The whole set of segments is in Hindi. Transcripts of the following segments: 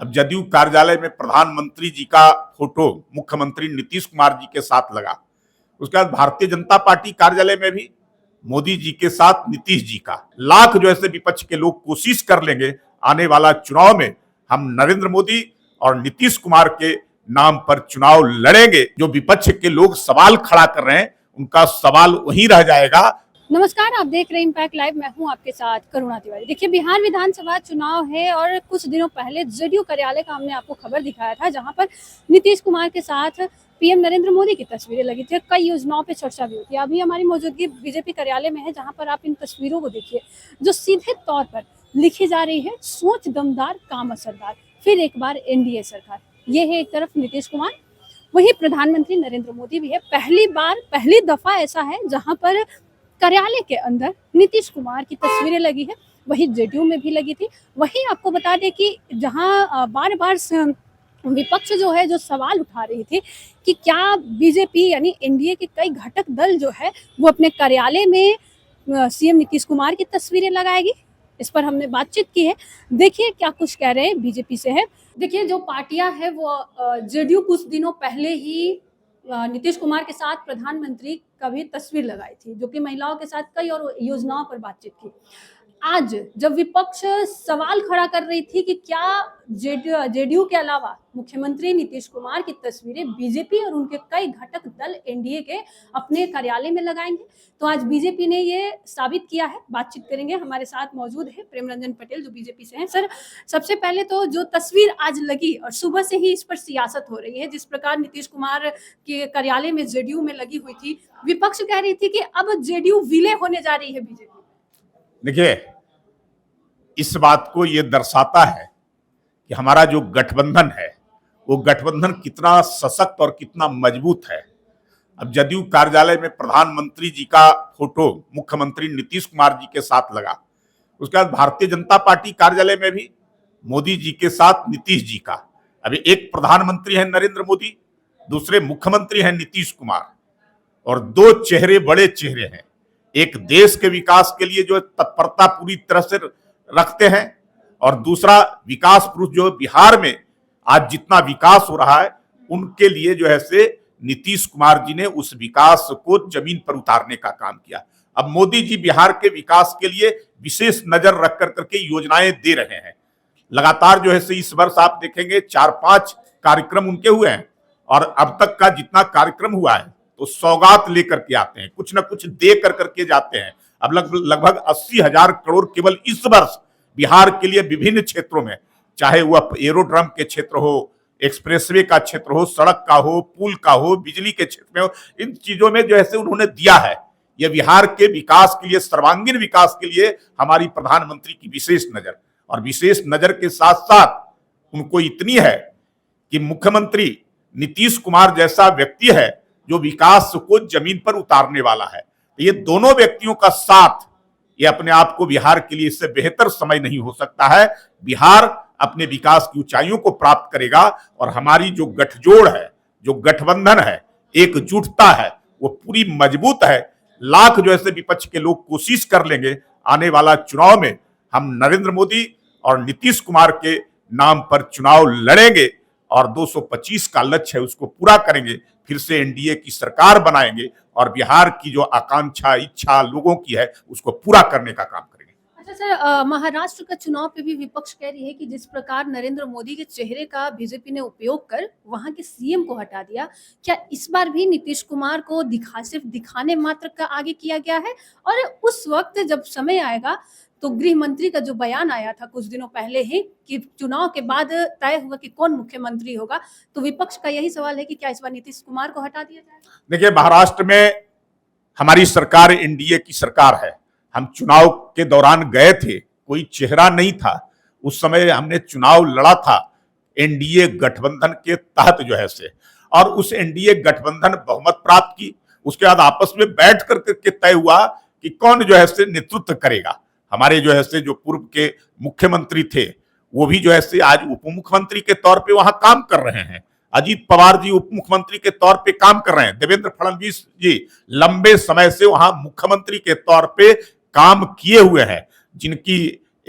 अब जदयू कार्यालय में प्रधानमंत्री जी का फोटो मुख्यमंत्री नीतीश कुमार जी के साथ लगा। उसके बाद भारतीय जनता पार्टी कार्यालय में भी मोदी जी के साथ नीतीश जी का। लाख जो ऐसे विपक्ष के लोग कोशिश कर लेंगे आने वाला चुनाव में हम नरेंद्र मोदी और नीतीश कुमार के नाम पर चुनाव लड़ेंगे। जो विपक्ष के लोग सवाल खड़ा कर रहे हैं उनका सवाल वहीं रह जाएगा। नमस्कार, आप देख रहे हैं इम्पैक्ट लाइव। मैं हूं आपके साथ करुणा तिवारी। देखिए, बिहार विधानसभा चुनाव है और कुछ दिनों पहले जदयू कार्यालय का हमने आपको खबर दिखाया था, जहां पर नीतीश कुमार के साथ पीएम नरेंद्र मोदी की तस्वीरें लगी थी। कई योजनाओं पे चर्चा भी होती है। अभी हमारी मौजूदगी बीजेपी कार्यालय में है, जहाँ पर आप इन तस्वीरों को देखिए, जो सीधे तौर पर लिखी जा रही है, सोच दमदार, काम असरदार, फिर एक बार एनडीए सरकार। ये है एक तरफ नीतीश कुमार, वही प्रधानमंत्री नरेंद्र मोदी भी है। पहली दफा ऐसा है जहां पर कार्यालय के अंदर नीतीश कुमार की तस्वीरें लगी है। वही जेडीयू में भी लगी थी। वही आपको बता दें कि जहां बार बार विपक्ष जो है, जो सवाल उठा रही थी कि क्या बीजेपी यानी एनडीए के कई घटक दल जो है वो अपने कार्यालय में सीएम नीतीश कुमार की तस्वीरें लगाएगी। इस पर हमने बातचीत की है। देखिए क्या कुछ कह रहे हैं, बीजेपी से है। देखिए, जो पार्टियां है वो जेडीयू कुछ दिनों पहले ही नीतीश कुमार के साथ प्रधानमंत्री का भी तस्वीर लगाई थी, जो कि महिलाओं के साथ कई और योजनाओं पर बातचीत की। आज जब विपक्ष सवाल खड़ा कर रही थी कि क्या जेडीयू के अलावा मुख्यमंत्री नीतीश कुमार की तस्वीरें बीजेपी और उनके कई घटक दल एनडीए के अपने कार्यालय में लगाएंगे, तो आज बीजेपी ने ये साबित किया है। बातचीत करेंगे। हमारे साथ मौजूद है प्रेम रंजन पटेल, जो बीजेपी से हैं। सर, सबसे पहले तो जो तस्वीर आज लगी और सुबह से ही इस पर सियासत हो रही है, जिस प्रकार नीतीश कुमार के कार्यालय में जेडीयू में लगी हुई थी, विपक्ष कह रही थी कि अब जेडीयू विलय होने जा रही है बीजेपी। देखिए, इस बात को यह दर्शाता है कि हमारा जो गठबंधन है वो गठबंधन कितना सशक्त और कितना मजबूत है। अब जदयू कार्यालय में प्रधानमंत्री जी का फोटो मुख्यमंत्री नीतीश कुमार जी के साथ लगा। उसके बाद भारतीय जनता पार्टी कार्यालय में भी मोदी जी के साथ नीतीश जी का। अभी एक प्रधानमंत्री है नरेंद्र मोदी, दूसरे मुख्यमंत्री हैं नीतीश कुमार, और दो चेहरे, बड़े चेहरे हैं। एक देश के विकास के लिए जो तत्परता पूरी तरह से रखते हैं, और दूसरा विकास पुरुष जो बिहार में आज जितना विकास हो रहा है उनके लिए जो है से नीतीश कुमार जी ने उस विकास को जमीन पर उतारने का काम किया। अब मोदी जी बिहार के विकास के लिए विशेष नजर रख कर करके योजनाएं दे रहे हैं। लगातार जो है से इस वर्ष आप देखेंगे 4-5 कार्यक्रम उनके हुए हैं, और अब तक का जितना कार्यक्रम हुआ है तो सौगात लेकर के आते हैं, कुछ ना कुछ दे कर करके जाते हैं। अब लगभग 80,000 करोड़ केवल इस वर्ष बिहार के लिए विभिन्न क्षेत्रों में, चाहे वह एरोड्रम के क्षेत्र हो, एक्सप्रेसवे का क्षेत्र हो, सड़क का हो, पुल का हो, बिजली के क्षेत्र में हो, इन चीजों में जो है उन्होंने दिया है। यह बिहार के विकास के लिए, सर्वांगीण विकास के लिए हमारी प्रधानमंत्री की विशेष नजर, और विशेष नजर के साथ साथ उनको इतनी है कि मुख्यमंत्री नीतीश कुमार जैसा व्यक्ति है जो विकास को जमीन पर उतारने वाला है। ये दोनों व्यक्तियों का साथ, ये अपने आप को बिहार के लिए इससे बेहतर समय नहीं हो सकता है। बिहार अपने विकास की ऊंचाइयों को प्राप्त करेगा, और हमारी जो गठजोड़ है, जो गठबंधन है, एकजुटता है, वो पूरी मजबूत है। लाख जो ऐसे विपक्ष के लोग कोशिश कर लेंगे आने वाला चुनाव में हम नरेंद्र मोदी और नीतीश कुमार के नाम पर चुनाव लड़ेंगे, और 225 का लक्ष्य है उसको पूरा करेंगे। फिर से एनडीए की सरकार बनाएंगे, और बिहार की जो आकांक्षा, इच्छा लोगों की है उसको पूरा करने का काम करेंगे। अच्छा सर, महाराष्ट्र का चुनाव पे भी विपक्ष कह रही है कि जिस प्रकार नरेंद्र मोदी के चेहरे का बीजेपी ने उपयोग कर वहां के सीएम को हटा दिया, क्या इस बार भी नीतीश कुमार को सिर्फ दिखाने मात्र का आगे किया गया है? और उस वक्त जब समय आएगा तो गृह मंत्री का जो बयान आया था कुछ दिनों पहले ही कि चुनाव के बाद तय होगा कि कौन मुख्यमंत्री होगा, तो विपक्ष का यही सवाल है कि क्या इस बार नीतीश कुमार को हटा दिया जाए? देखिए, महाराष्ट्र में हमारी सरकार एनडीए की सरकार है। हम चुनाव के दौरान गए थे, कोई चेहरा नहीं था। उस समय हमने चुनाव लड़ा था एनडीए गठबंधन के तहत जो है से, और उस एनडीए गठबंधन बहुमत प्राप्त की। उसके बाद आपस में बैठ करके तय हुआ कि कौन जो है से नेतृत्व करेगा। हमारे जो है से जो पूर्व के मुख्यमंत्री थे वो भी जो है से आज उप मुख्यमंत्री के तौर पे वहां काम कर रहे हैं। अजीत पवार जी उप मुख्यमंत्री के तौर पे काम कर रहे हैं। देवेंद्र फडणवीस जी लंबे समय से वहां मुख्यमंत्री के तौर पे काम किए हुए हैं, जिनकी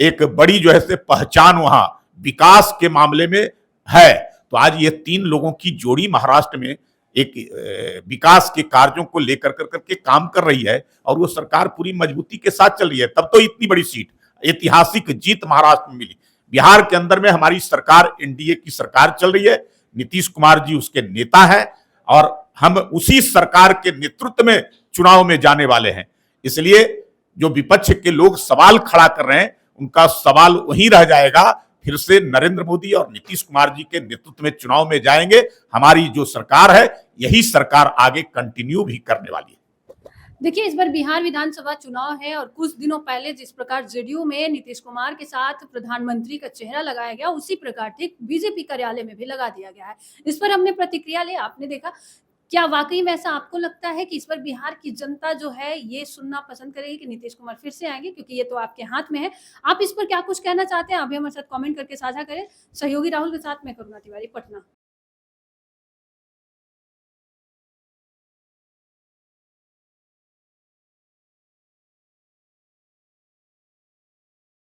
एक बड़ी जो है से पहचान वहां विकास के मामले में है, तो आज ये 3 लोगों की जोड़ी महाराष्ट्र में एक विकास के कार्यों को लेकर के काम कर रही है और वो सरकार पूरी मजबूती के साथ चल रही है। तब तो इतनी बड़ी सीट, ऐतिहासिक जीत महाराष्ट्र में मिली। बिहार के अंदर में हमारी सरकार, एनडीए की सरकार चल रही है, नीतीश कुमार जी उसके नेता हैं और हम उसी सरकार के नेतृत्व में चुनाव में जाने वाले हैं। इसलिए जो विपक्ष के लोग सवाल खड़ा कर रहे हैं, उनका सवाल वहीं रह जाएगा। फिर से नरेंद्र मोदी और नीतीश कुमार जी के नेतृत्व में चुनाव में जाएंगे। हमारी जो सरकार है, यही सरकार आगे कंटिन्यू भी करने वाली है। देखिए, इस बार बिहार विधानसभा चुनाव है और कुछ दिनों पहले जिस प्रकार जेडीयू में नीतीश कुमार के साथ प्रधानमंत्री का चेहरा लगाया गया, उसी प्रकार ठीक बीजेपी कार्यालय में भी लगा दिया गया है। इस पर हमने प्रतिक्रिया ली, आपने देखा। क्या वाकई में ऐसा आपको लगता है कि इस बार बिहार की जनता जो है ये सुनना पसंद करेगी कि नीतीश कुमार फिर से आएंगे? क्योंकि ये तो आपके हाथ में है। आप इस पर क्या कुछ कहना चाहते हैं? आप भी हमारे साथ कमेंट करके साझा करें। सहयोगी राहुल के साथ मैं करुणा तिवारी, पटना।